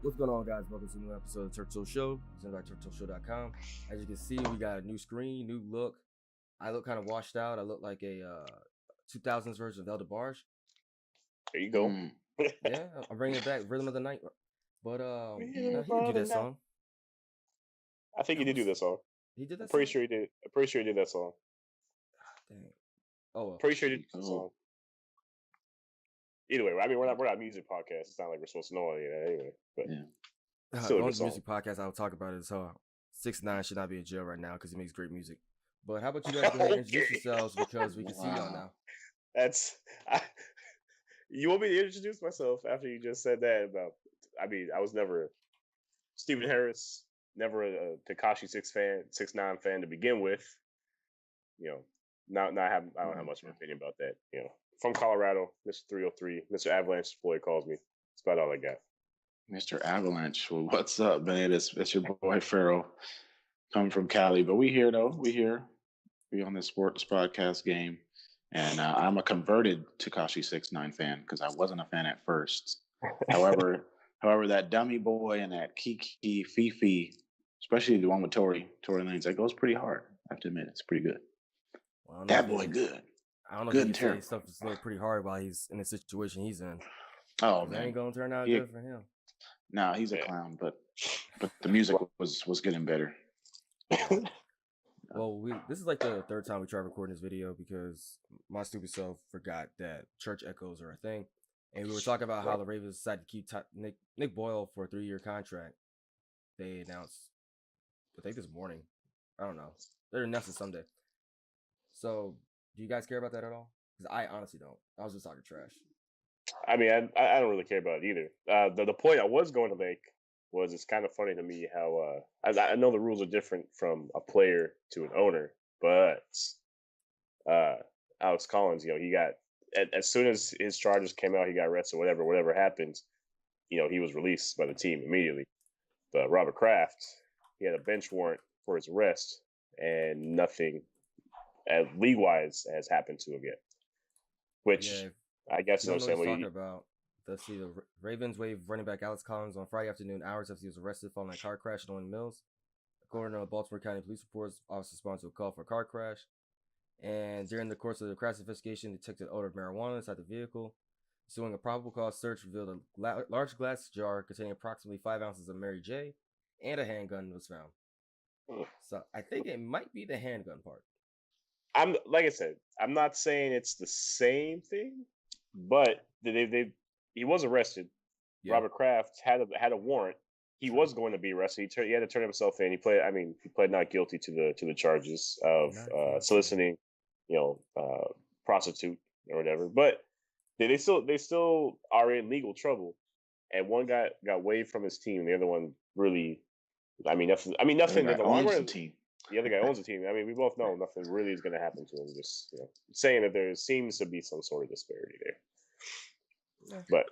What's going on, guys? Welcome to a new episode of the Turtle Show, presented by TurtleShow.com. As you can see, we got a new screen, new look. I look kind of washed out. I look like a 2000s version of El DeBarge. There you go. Yeah, I'm bringing it back, Rhythm of the Night. But he didn't do that song. I think he did do that song. He did that I'm pretty song? sure he did. I'm pretty sure he did that song. Dang. Oh, well. Pretty sure he did that song. Either way, I mean, we're not a music podcast. It's not like we're supposed to know any of that anyway. But yeah. Still the only music podcast I will talk about is 6ix9ine should not be in jail right now because he makes great music. But how about you guys go ahead and introduce yourselves because we can see y'all now. You want me to introduce myself after you just said that about? I mean, I was never Stephen Harris, never a Tekashi 6ix9ine fan to begin with. You know, I don't have much of an opinion about that. You know, from Colorado, Mr. 303, Mr. Avalanche, Floyd calls me. That's about all I got. Mr. Avalanche, well, what's up, man? It's your boy Ferrel, coming from Cali, but we here though. We on this sports podcast game, and I'm a converted Tekashi 6ix9ine fan because I wasn't a fan at first. However, that dummy boy and that Kiki Fifi, especially the one with Tory Lanez, that goes pretty hard. I have to admit, it's pretty good. Well, that boy, good. I don't know if he say stuff is pretty hard while he's in the situation he's in. Oh man, that ain't gonna turn out good for him. No, he's a clown, but the music was getting better. Well, this is like the third time we tried recording this video because my stupid self forgot that church echoes are a thing, and we were talking about how the Ravens decided to keep Nick Boyle for a 3-year contract. They announced, I think this morning. I don't know. They're announcing Sunday. So, do you guys care about that at all? Because I honestly don't. I was just talking trash. I mean, I don't really care about it either. The point I was going to make was it's kind of funny to me how I know the rules are different from a player to an owner, but Alex Collins, you know, he got as soon as his charges came out, he got arrested. Whatever happened, you know, he was released by the team immediately. But Robert Kraft, he had a bench warrant for his arrest, and nothing, league-wise, has happened to him yet. Which I guess you know what he's talking about. Let's see, the Ravens waived running back Alex Collins on Friday afternoon hours after he was arrested following a car crash at Owens Mills. According to Baltimore County Police reports, officers responded to a call for a car crash. And during the course of the crash investigation, they detected odor of marijuana inside the vehicle. Ensuing a probable cause search revealed a large glass jar containing approximately 5 ounces of Mary J. and a handgun was found. So I think it might be the handgun part. Like I said, I'm not saying it's the same thing, but he was arrested. Yeah. Robert Kraft had a warrant. He was going to be arrested. He had to turn himself in. He pled not guilty to the charges of soliciting, prostitute or whatever. But they still are in legal trouble. And one got waived from his team. The other one really, nothing in the long run. The other guy owns the team. I mean, we both know nothing really is going to happen to him. Just saying that there seems to be some sort of disparity there. But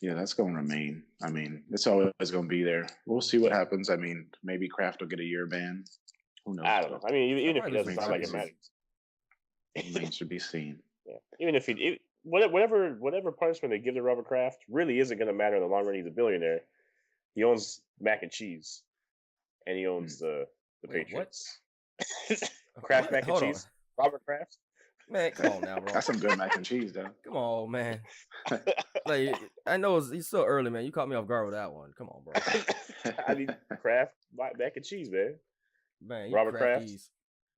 that's going to remain. I mean, it's always going to be there. We'll see what happens. I mean, maybe Kraft will get a year ban. Who knows? I don't know. I mean, even if he doesn't, it's not like it matters. Remains to be seen. Yeah. Even if whatever punishment they give to Robert Kraft really isn't going to matter in the long run. He's a billionaire. He owns mac and cheese, and he owns the Patriots. Kraft mac and cheese. Robert Kraft. Man, come on now, bro. That's some good mac and cheese, though. Come on, man. Like, I know it's still early, man. You caught me off guard with that one. Come on, bro. I mean, Kraft mac and cheese, man. Man, Robert Kraft.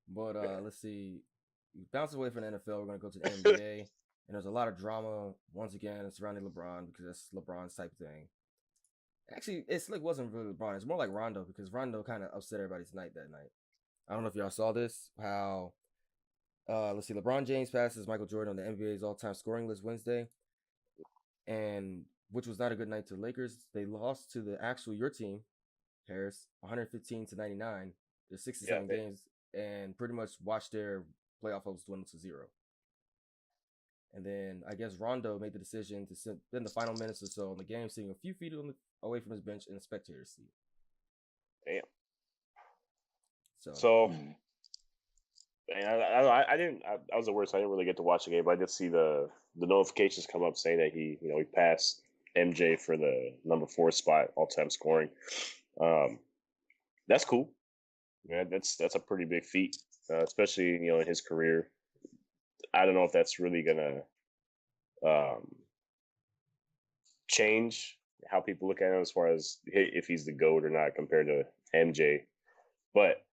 But let's see. Bounce away from the NFL. We're gonna go to the NBA, and there's a lot of drama once again surrounding LeBron because that's LeBron's type thing. Actually, it's like wasn't really LeBron. It's more like Rondo because Rondo kind of upset everybody's night that night. I don't know if y'all saw this. How let's see, LeBron James passes Michael Jordan on the NBA's all-time scoring list Wednesday, and which was not a good night to the Lakers. They lost to your team, Harris, 115-99. There's 67 games, and pretty much watched their playoff hopes dwindle to 0. And then I guess Rondo made the decision to spend the final minutes or so in the game, sitting a few feet away from his bench in a spectator seat. Damn. So and I was at work, so I didn't really get to watch the game, but I did see the notifications come up saying that he passed MJ for the number 4 spot all-time scoring. That's cool. Yeah, that's a pretty big feat, especially in his career. I don't know if that's really gonna change how people look at him as far as if he's the GOAT or not compared to MJ. But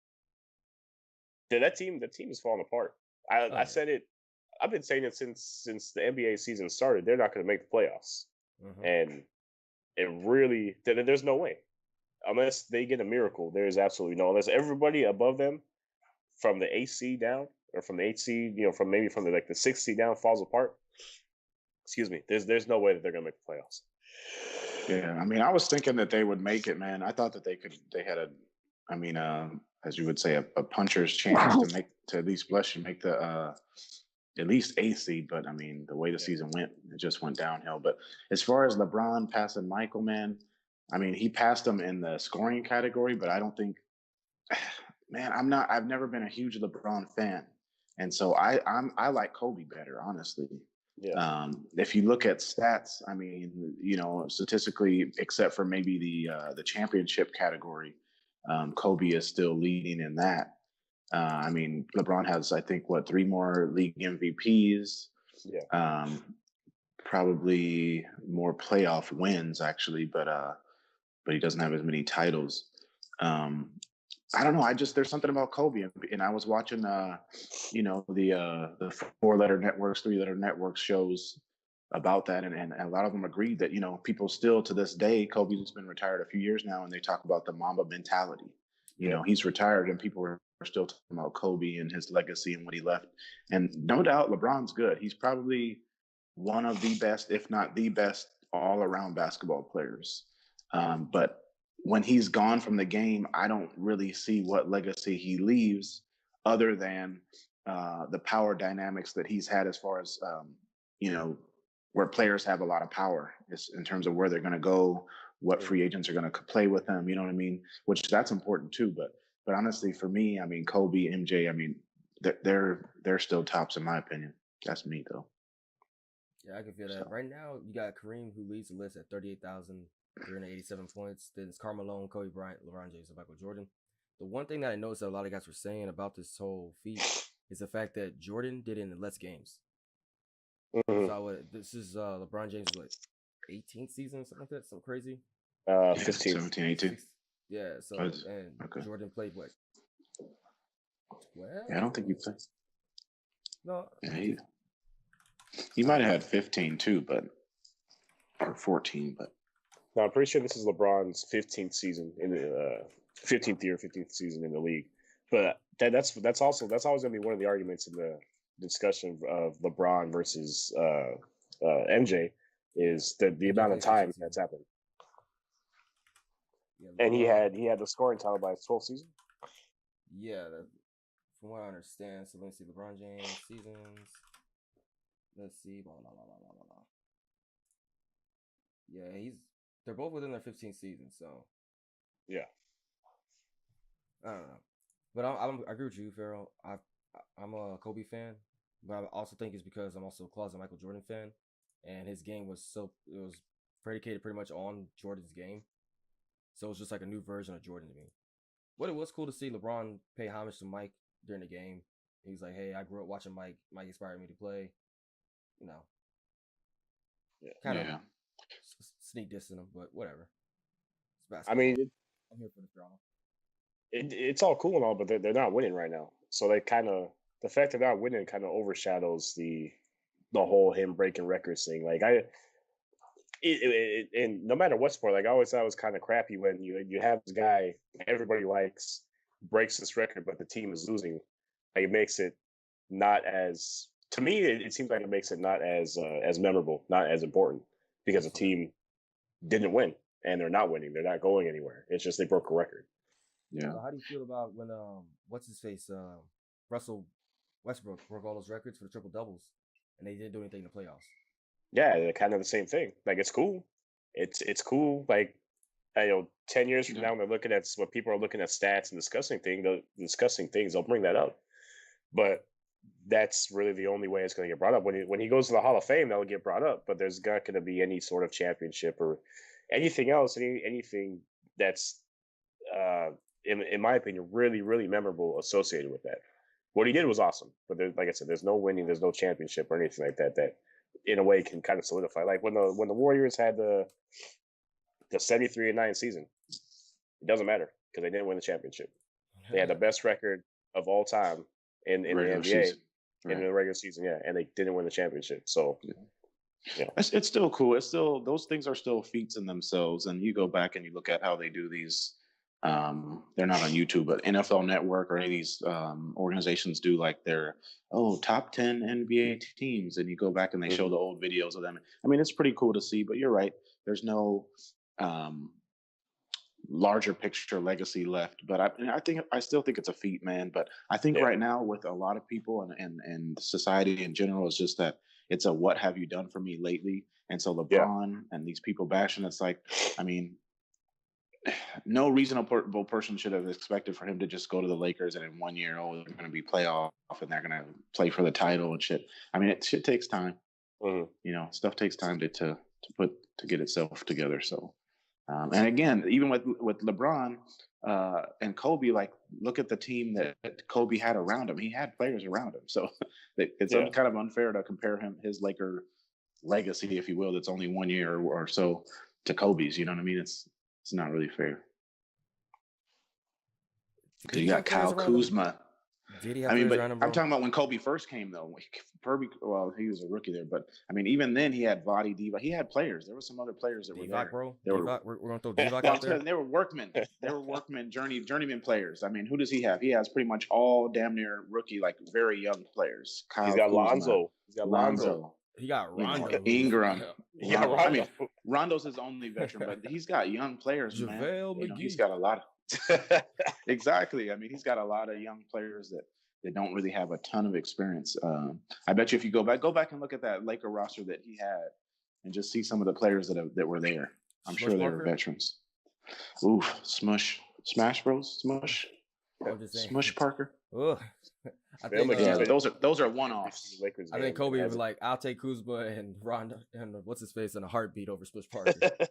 that team is falling apart. I said it. I've been saying it since the NBA season started. They're not going to make the playoffs, and it really there's no way unless they get a miracle. There's absolutely no unless everybody above them from the 8th seed down or from the 8th seed, from maybe from the 6th seed down falls apart. Excuse me. There's no way that they're going to make the playoffs. Yeah, I mean, I was thinking that they would make it, man. I thought that they had as you would say, a puncher's chance to at least blush and make the at least 8th seed. But I mean, the way the season went, it just went downhill. But as far as LeBron passing Michael, man, I mean, he passed him in the scoring category, but I don't think, man, I've never been a huge LeBron fan. And so I like Kobe better, honestly. Yeah. If you look at stats, I mean, statistically, except for maybe the championship category, Kobe is still leading in that. I mean, LeBron has, I think, 3 more league MVPs. Yeah. Probably more playoff wins, actually, but he doesn't have as many titles. I don't know. There's something about Kobe, and I was watching, the 4-letter networks, 3-letter networks shows about that, and a lot of them agreed that people still to this day, Kobe's been retired a few years now, and they talk about the Mamba mentality. He's retired, and people are still talking about Kobe and his legacy and what he left. And no doubt, LeBron's good. He's probably one of the best, if not the best, all-around basketball players. But when he's gone from the game, I don't really see what legacy he leaves other than the power dynamics that he's had as far as, where players have a lot of power in terms of where they're going to go, what free agents are going to play with them, you know what I mean? Which that's important too. But honestly, for me, I mean, Kobe, MJ, I mean, they're still tops in my opinion. That's me though. Yeah, I can feel that. So. Right now, you got Kareem who leads the list at 38,387 points. Then it's Carmelo, Kobe Bryant, LeBron James, and Michael Jordan. The one thing that I noticed that a lot of guys were saying about this whole feat is the fact that Jordan did it in less games. Mm-hmm. So this is LeBron James' 18th season, something like that, something crazy. 15, 17, 18. Yeah. So and Jordan played what? 12? Yeah, I don't think he played. No. Yeah, he might have had 15 too, or 14, but. No, I'm pretty sure this is LeBron's 15th season in the 15th season in the league. But that's always gonna be one of the arguments in the discussion of LeBron versus MJ is the amount of time that's happened. Yeah, and he had the scoring title by his 12th season. Yeah, from what I understand. So let's see, LeBron James seasons. Let's see, blah blah blah blah blah blah. Yeah, they're both within their 15th season, so yeah. I don't know, but I agree with you, Ferrel. I'm a Kobe fan, but I also think it's because I'm also a closet Michael Jordan fan, and his game was predicated pretty much on Jordan's game, so it's just like a new version of Jordan to me. But it was cool to see LeBron pay homage to Mike during the game. He's like, "Hey, I grew up watching Mike. Mike inspired me to play." Kind of sneak dissing him, but whatever. It's basketball. I mean, I'm here for the drama. It's all cool and all, but they're not winning right now. So the fact they're not winning kind of overshadows the whole him breaking records thing. Like and no matter what sport, like I always thought it was kind of crappy when you have this guy everybody likes breaks this record, but the team is losing. Like it makes it not as. To me, it seems like it makes it not as memorable, not as important, because the team didn't win and they're not winning. They're not going anywhere. It's just they broke a record. Yeah. So how do you feel about when what's his face Russell Westbrook broke all those records for the triple doubles and they didn't do anything in the playoffs? Yeah, they're kind of the same thing. Like it's cool. It's cool. Like 10 years from now, when they're looking at what people are looking at stats and discussing things, they'll bring that up. But that's really the only way it's going to get brought up. When he goes to the Hall of Fame, that'll get brought up. But there's not going to be any sort of championship or anything else, anything that's, in my opinion, really, really memorable associated with that. What he did was awesome, but like I said, there's no winning, there's no championship or anything like that that, in a way, can kind of solidify. Like when the Warriors had the 73-9 season, it doesn't matter because they didn't win the championship. They had the best record of all time in the NBA season. In the regular season, yeah, and they didn't win the championship. So, yeah. It's still cool. It's still, those things are still feats in themselves. And you go back and you look at how they do these. They're not on YouTube, but NFL Network or any of these organizations do like their top 10 NBA teams, and you go back and they show the old videos of them. I mean, it's pretty cool to see. But you're right. There's no larger picture legacy left, but I still think it's a feat, man. But I think right now with a lot of people and society in general, is just that it's a what have you done for me lately. And so LeBron and these people bashing, it's like, I mean, no reasonable person should have expected for him to just go to the Lakers and in 1 year, they're going to be playoff and they're going to play for the title and shit. I mean, shit takes time. You know, stuff takes time to get itself together. So. And again, even with LeBron and Kobe, like, look at the team that Kobe had around him. He had players around him, so it's kind of unfair to compare his Laker legacy, if you will, that's only 1 year or so, to Kobe's. You know what I mean? It's not really fair. Because you got Kyle Kuzma. I mean, but I'm talking about when Kobe first came, though. Well, he was a rookie there, but I mean, even then, he had Vadi, Divac. He had players. There were some other players that were there. Bro. We're going to throw Divac out there. They were workmen. They were workmen, journeyman players. I mean, who does he have? He has pretty much all damn near rookie, like very young players. He's got Lonzo. He got Rondo. Ingram. Yeah, Rondo. I mean, Rondo's his only veteran, but he's got young players, man. You know, he's got a lot of exactly. I mean, he's got a lot of young players that don't really have a ton of experience. I bet you if you go back and look at that Laker roster that he had, and just see some of the players that were there. I'm sure they were veterans. Oof, Smash Bros, Smush Parker. Ugh. I think those are one-offs. I think Kobe would be like, I'll take Kuzma and Rondo and what's his face in a heartbeat over Smush Parker. But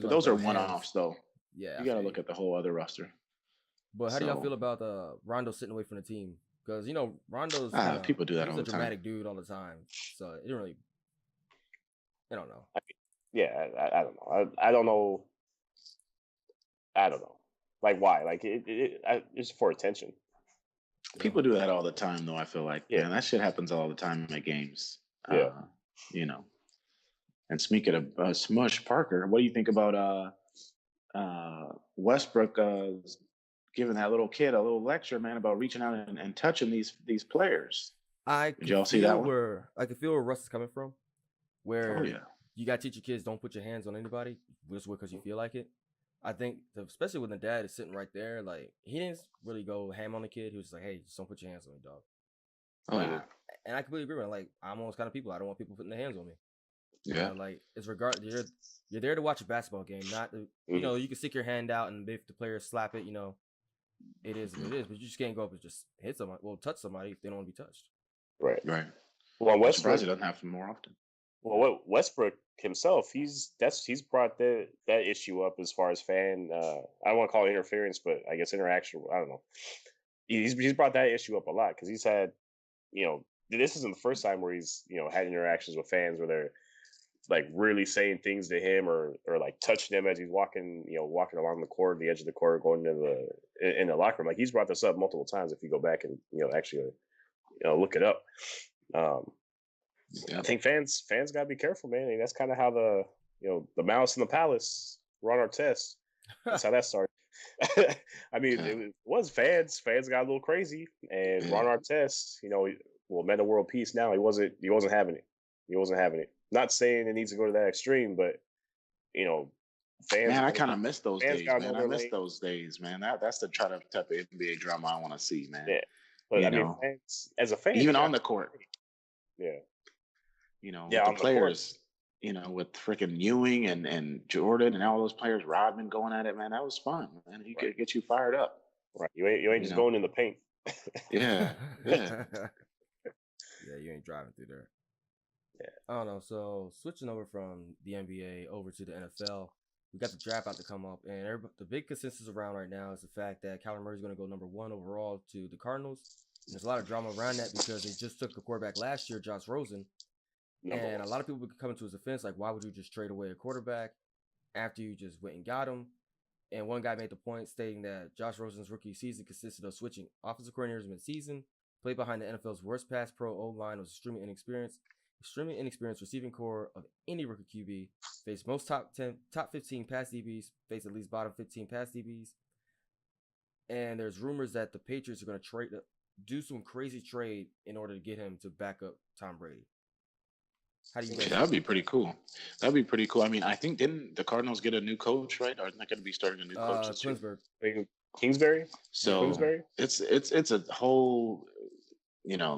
those are one-offs, though. Yeah, you got to look at the whole other roster. But how do y'all feel about Rondo sitting away from the team? Because, you know, Rondo's people do that all the time. He's a dramatic dude all the time, so it didn't really. I don't know. I don't know. I don't know. I don't know. Like, why? Like, it's for attention. People do that all the time, though. I feel like, man, that shit happens all the time at games. Yeah. You know. And speaking of Smush Parker, what do you think about Westbrook giving that little kid a little lecture, man, about reaching out and touching these players? Did y'all see that one? I can feel where Russ is coming from. Where you got to teach your kids, don't put your hands on anybody just because you feel like it. I think, especially when the dad is sitting right there, like, he didn't really go ham on the kid. He was just like, hey, just don't put your hands on me, dog. And I completely agree with him. Like, I'm one of those kind of people. I don't want people putting their hands on me. Yeah. Like, it's you're there to watch a basketball game, not to, you know, you can stick your hand out and if the players slap it, you know, it is what it is. But you just can't go up and just hit somebody, touch somebody if they don't want to be touched. Right. Well, Westbrook doesn't happen more often. Well, Westbrook himself, he's brought that issue up as far as fan. I don't want to call it interference, but I guess interaction. I don't know. He's brought that issue up a lot because he's had, you know, this isn't the first time where he's, you know, had interactions with fans where they're like really saying things to him or like touching him as he's walking along the court, the edge of the court, going in the locker room. Like, he's brought this up multiple times. If you go back and, you know, actually, you know, look it up. I think fans got to be careful, man. And that's kind of how the Malice in the Palace, Ron Artest, that's how that started. I mean, it was fans got a little crazy, and Ron Artest, you know, meta world peace now. He wasn't having it. Not saying it needs to go to that extreme, but, you know, fans. Man, I kind of miss those days, man. I miss those days, man. That's the type of NBA drama I want to see, man. Yeah, but I mean, fans, as a fan, even on the court. Yeah. You know, the players, you know, with freaking Ewing and Jordan and all those players, Rodman going at it, man. That was fun, man. He could get you fired up. Right. You ain't just going in the paint. Yeah. Yeah, you ain't driving through there. Yeah. I don't know. So switching over from the NBA over to the NFL, we got the draft out to come up, and the big consensus around right now is the fact that Kyler Murray is going to go number 1 overall to the Cardinals. And there's a lot of drama around that because they just took a quarterback last year, Josh Rosen, and a lot of people would come to his defense like, why would you just trade away a quarterback after you just went and got him? And one guy made the point stating that Josh Rosen's rookie season consisted of switching offensive coordinators mid-season, played behind the NFL's worst pass pro O-line, was extremely inexperienced receiving core of any rookie QB, faced most top 15 pass DBs, faced at least bottom 15 pass DBs. And there's rumors that the Patriots are going to do some crazy trade in order to get him to back up Tom Brady. How do you guys? That'd be pretty cool. That'd be pretty cool. I mean, I think didn't the Cardinals get a new coach, right? Are they going to be starting a new coach this Twinsburg. Kingsbury. So Kingsbury? it's a whole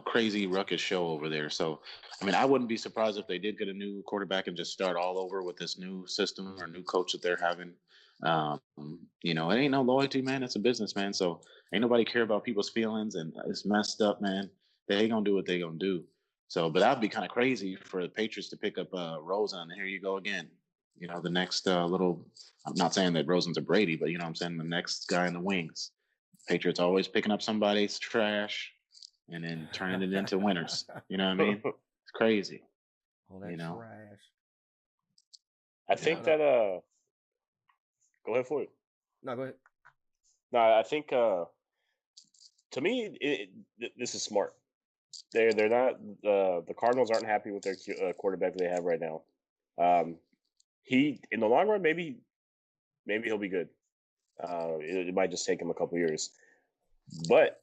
crazy ruckus show over there. So I mean, I wouldn't be surprised if they did get a new quarterback and just start all over with this new system or new coach that they're having. It ain't no loyalty, man. It's a business, man. So ain't nobody care about people's feelings, and it's messed up, man. They gonna do what they gonna do. So, but that'd be kind of crazy for the Patriots to pick up Rosen. And here you go again. The next little. I'm not saying that Rosen's a Brady, but I'm saying the next guy in the wings. Patriots always picking up somebody's trash and then turning it into winners. You know what I mean? It's crazy. All that trash. I think that go ahead, Floyd. No, go ahead. No, I think to me this is smart. They're not the Cardinals aren't happy with their quarterback that they have right now. He in the long run maybe he'll be good. It might just take him a couple years, but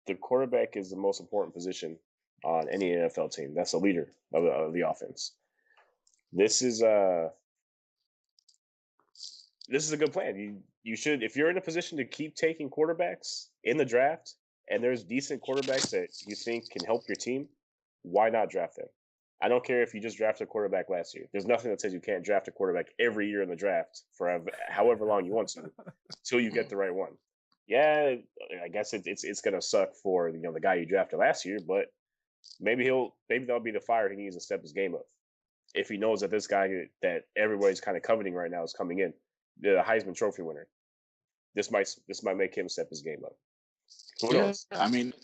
the quarterback is the most important position on any NFL team. That's the leader of the offense. This is a good plan. You should, if you're in a position to keep taking quarterbacks in the draft, and there's decent quarterbacks that you think can help your team, why not draft them? I don't care if you just drafted a quarterback last year. There's nothing that says you can't draft a quarterback every year in the draft for however long you want to, until you get the right one. Yeah, I guess it's gonna suck for the guy you drafted last year, but maybe that'll be the fire he needs to step his game up. If he knows that this guy that everybody's kind of coveting right now is coming in, the Heisman Trophy winner, this might make him step his game up. Who knows? I mean,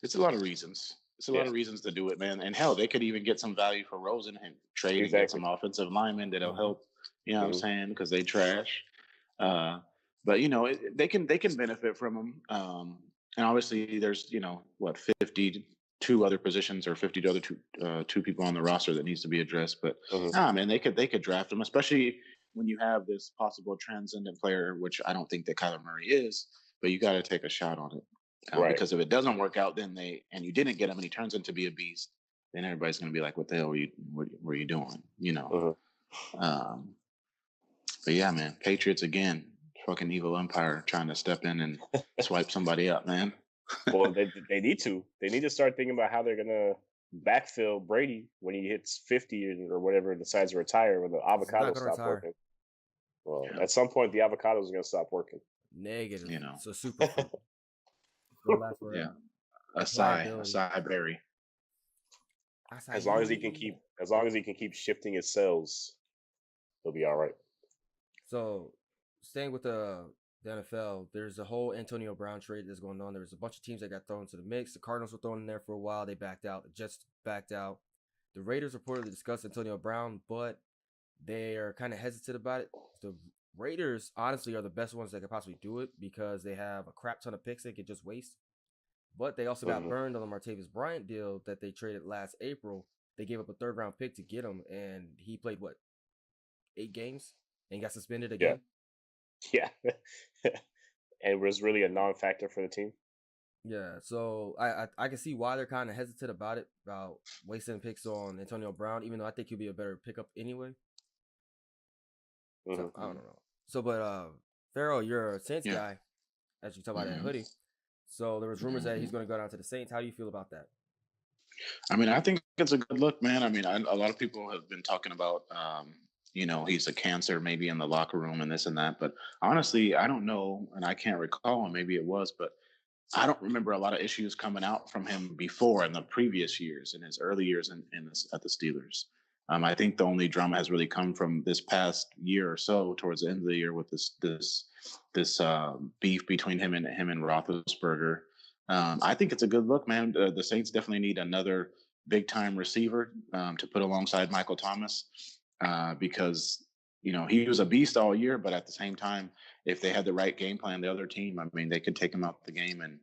it's a lot of reasons. It's a lot of reasons to do it, man. And hell, they could even get some value for Rosen and trade and get some offensive linemen that'll help. You know what I'm saying? Because they trash. But they can benefit from them. And obviously, there's 52 other positions or 50 other two people on the roster that needs to be addressed. But man, they could draft them, especially when you have this possible transcendent player, which I don't think that Kyler Murray is. But you got to take a shot on it. Right. Because if it doesn't work out, then and you didn't get him and he turns into be a beast, then everybody's going to be like, what the hell were you doing? But yeah, man, Patriots again, fucking evil empire trying to step in and swipe somebody up, man. Well, they need to. They need to start thinking about how they're going to backfill Brady when he hits 50 or whatever, decides to retire, when the avocados stop working. Well, at some point, the avocados are going to stop working. Negative. So super. Acai berry. As long as he can keep shifting his cells, he'll be all right. So, staying with the NFL, there's a whole Antonio Brown trade that's going on. There's a bunch of teams that got thrown into the mix. The Cardinals were thrown in there for a while. They backed out. The Jets backed out. The Raiders reportedly discussed Antonio Brown, but they are kind of hesitant about it. The Raiders, honestly, are the best ones that could possibly do it because they have a crap ton of picks they could just waste. But they also got burned on the Martavis Bryant deal that they traded last April. They gave up a third-round pick to get him, and he played, 8 games? And got suspended again? Yeah. And was really a non-factor for the team. Yeah, so I can see why they're kind of hesitant about it, about wasting picks on Antonio Brown, even though I think he'll be a better pickup anyway. So, I don't know. So, but Ferrel, you're a Saints guy, as you talk about that hoodie. So there was rumors that he's going to go down to the Saints. How do you feel about that? I mean, I think it's a good look, man. I mean, a lot of people have been talking about, he's a cancer maybe in the locker room and this and that. But honestly, I don't know, and I can't recall, and maybe it was, but I don't remember a lot of issues coming out from him before in the previous years, in his early years at the Steelers. I think the only drama has really come from this past year or so, towards the end of the year, with this beef between him and Roethlisberger. I think it's a good look, man. The Saints definitely need another big time receiver to put alongside Michael Thomas because he was a beast all year, but at the same time, if they had the right game plan, the other team, I mean, they could take him out the game, and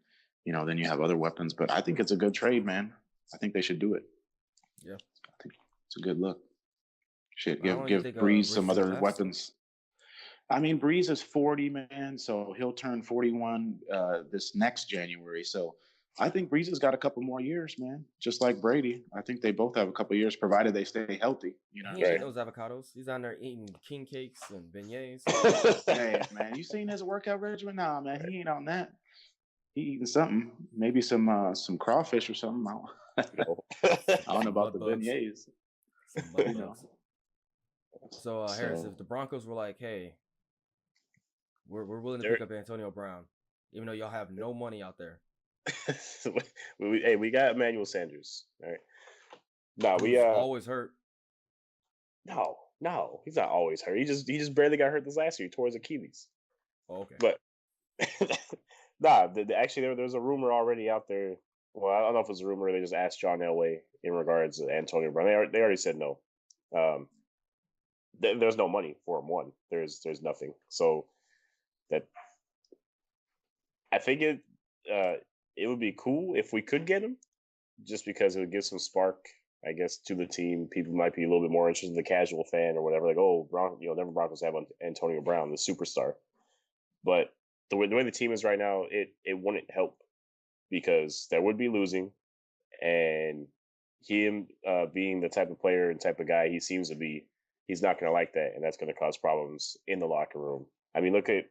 then you have other weapons. But I think it's a good trade, man. I think they should do it. Yeah, I think it's a good look. Shit, give think, Breeze some other weapons. I mean, Breeze is 40, man, so he'll turn 41 this next January. So I think Breeze has got a couple more years, man. Just like Brady, I think they both have a couple years, provided they stay healthy. He ain't eating those avocados. He's on there eating king cakes and beignets. Hey, man, you seen his workout regimen? Nah, man, he ain't on that. He eating something, maybe some crawfish or something. I don't know about the beignets. So Harris, if the Broncos were like, "Hey, we're willing to pick up Antonio Brown, even though y'all have no money out there," we got Emmanuel Sanders. All right. No, we always hurt. No, he's not always hurt. He just barely got hurt this last year. He tore his Achilles. Oh, okay. But actually, there's a rumor already out there. Well, I don't know if it's a rumor. They just asked John Elway in regards to Antonio Brown. They already said no. There's no money for him. One, there's nothing. So that I think it would be cool if we could get him, just because it would give some spark, I guess, to the team. People might be a little bit more interested in the casual fan or whatever. Like, oh, Denver Broncos have Antonio Brown, the superstar. But the way the team is right now, it wouldn't help, because there would be losing, and him being the type of player and type of guy he seems to be, he's not going to like that, and that's going to cause problems in the locker room. I mean, look at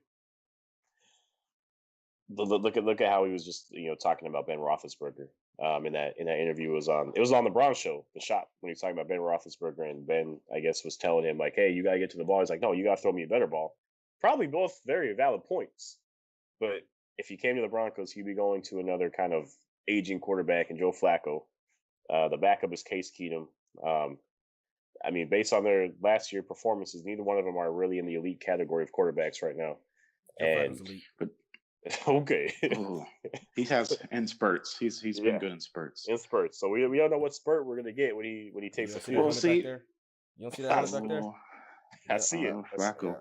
how he was just talking about Ben Roethlisberger. In that interview, it was on the Braun show, the shop, when he was talking about Ben Roethlisberger, and Ben, I guess, was telling him like, "Hey, you got to get to the ball." He's like, "No, you got to throw me a better ball." Probably both very valid points, but if he came to the Broncos, he'd be going to another kind of aging quarterback in Joe Flacco. The backup is Case Keenum. I mean, based on their last year performances, neither one of them are really in the elite category of quarterbacks right now. Okay. He has in spurts. He's been good in spurts. In spurts. So we don't know what spurt we're gonna get when he takes the field. We'll see. You don't see that back there? I see it. Flacco.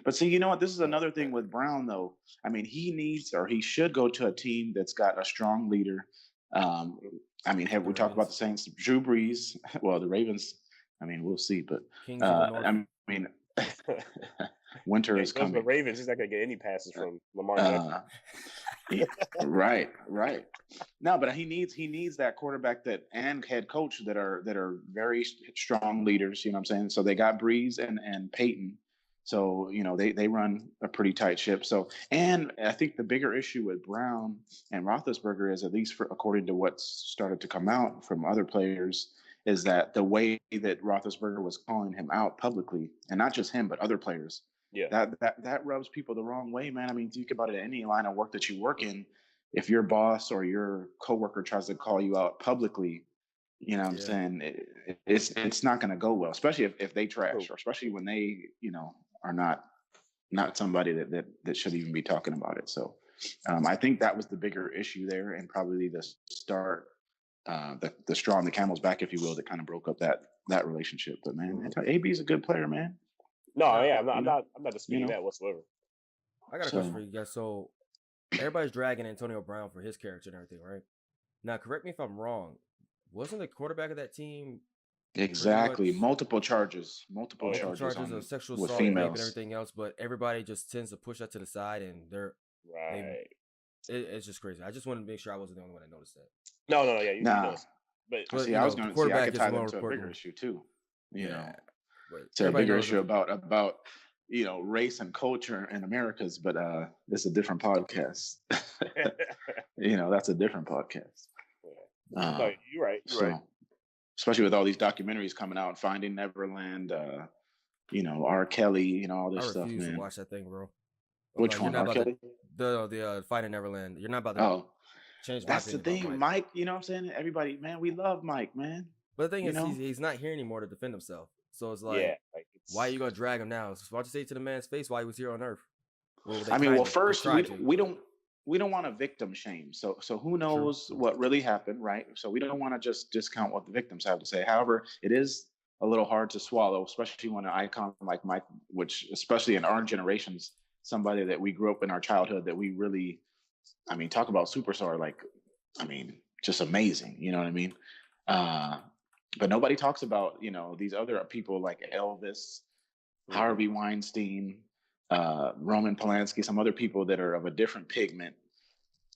But see, you know what? This is another thing with Brown, though. I mean, he should go to a team that's got a strong leader. I mean, have we talked about the Saints? Drew Brees. Well, the Ravens. I mean, we'll see. But I mean, winter is coming. The Ravens. He's not going to get any passes from Lamar Jackson. Right. No, but he needs that quarterback and head coach that are very strong leaders. You know what I'm saying? So they got Breeze and Peyton. So they run a pretty tight ship. So, and I think the bigger issue with Brown and Roethlisberger is, at least according to what's started to come out from other players, is that the way that Roethlisberger was calling him out publicly, and not just him but other players. Yeah, that rubs people the wrong way, man. I mean, think about it. Any line of work that you work in, if your boss or your coworker tries to call you out publicly, you know what I'm saying, it's not going to go well, especially if they trash, or especially when they are not somebody that should even be talking about it. So I think that was the bigger issue there, and probably the start, the straw on the camel's back, if you will, that kind of broke up that relationship. But man, AB is a good player, man. No, yeah, I'm not disputing that whatsoever. I got a question for you guys. So everybody's dragging Antonio Brown for his character and everything, right? Now, correct me if I'm wrong. Wasn't the quarterback of that team exactly multiple charges of sexual assault, rape, and everything else? But everybody just tends to push that to the side, and it's just crazy. I just wanted to make sure I wasn't the only one that noticed that. No, yeah, you noticed. But see, I was going to say I could tie that to a bigger issue too. You know. It's a bigger issue about race and culture in Americas, but it's a different podcast. That's a different podcast. No, you're right. Right. Especially with all these documentaries coming out, Finding Neverland, R. Kelly, all this stuff. I refuse to watch that thing, bro. Which one? R. Kelly? The Finding Neverland. You're not about to. Oh. Change my That's the opinion thing, about Mike. You know what I'm saying? Everybody, man, we love Mike, man. But the thing is, he's not here anymore to defend himself. So it's like, why are you gonna drag him now? So why don't you say to the man's face why he was here on Earth? Well, first we don't want to victim shame. So who knows what really happened, right? So we don't want to just discount what the victims have to say. However, it is a little hard to swallow, especially when an icon like Mike, which especially in our generations, somebody that we grew up in our childhood that we really, I mean, talk about superstar, like, I mean, just amazing. You know what I mean? But nobody talks about, you know, these other people like Elvis, Harvey Weinstein, Roman Polanski, some other people that are of a different pigment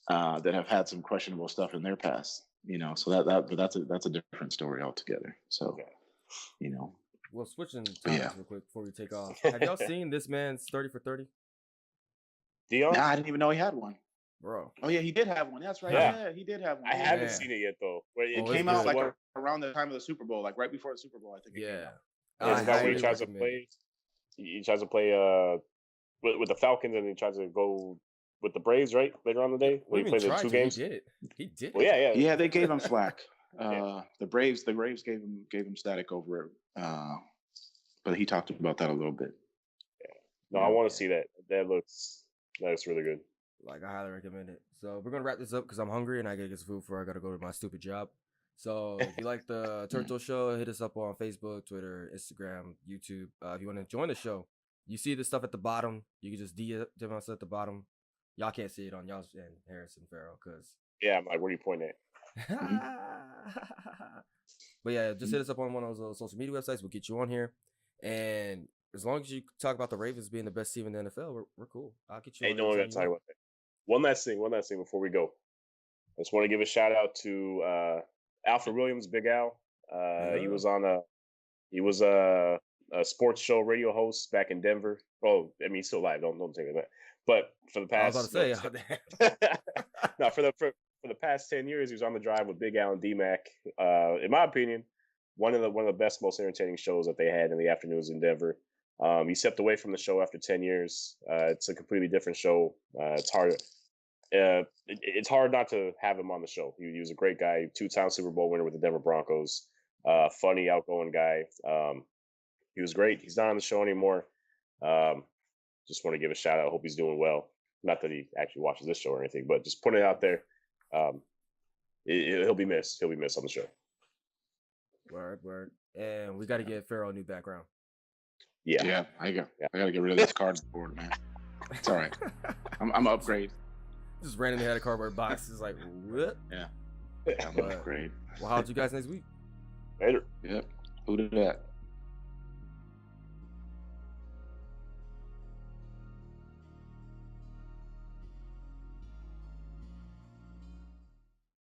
that have had some questionable stuff in their past. You know, so that's a different story altogether. So, you know. Well, switching topics real quick before we take off. Have y'all seen this man's 30 for 30? Dion? Nah, I didn't even know he had one. Bro. Oh yeah, he did have one. That's right. Yeah, he did have one. I haven't seen it yet though. It came out like around the time of the Super Bowl, like right before the Super Bowl, I think. It's about where he tries to play. He tries to play with the Falcons, and he tries to go with the Braves, right? Later on in the day, when he played the 2 games. He did it. Well, yeah. They gave him flack. The Braves gave him static over it. But he talked about that a little bit. Yeah. No, I want to see that. That looks really good. Like, I highly recommend it. So we're gonna wrap this up because I'm hungry and I gotta get some food before I gotta go to my stupid job. So if you like the Turtle Show, hit us up on Facebook, Twitter, Instagram, YouTube. If you want to join the show, you see the stuff at the bottom. You can just DM us at the bottom. Y'all can't see it on y'all's and Harrison Ferrell because I'm like, where do you point at? But yeah, just hit us up on one of those social media websites. We'll get you on here, and as long as you talk about the Ravens being the best team in the NFL, we're cool. I'll get you. Hey, no one got to talk about that. One last thing before we go. I just want to give a shout out to Alfred Williams, Big Al. He was a sports show radio host back in Denver. Oh, I mean, he's still alive. Don't take it back. But for the past, I was about to say, no, for the past 10 years, he was on the drive with Big Al and D-Mac. In my opinion, one of the best, most entertaining shows that they had in the afternoons in Denver. He stepped away from the show after 10 years. It's a completely different show. It's hard not to have him on the show. He was a great guy, 2-time Super Bowl winner with the Denver Broncos. Funny, outgoing guy. He was great. He's not on the show anymore. Just want to give a shout out. I hope he's doing well. Not that he actually watches this show or anything, but just putting it out there. He'll be missed. He'll be missed on the show. Word. And we got to get Ferrel a new background. Yeah. I got to get rid of this cardboard, man. It's all right. I'm upgrade. Just randomly had a cardboard box. It's like, what? Yeah. I'm upgrade. Well, how'd you guys next week? Later. Yep. Who did that?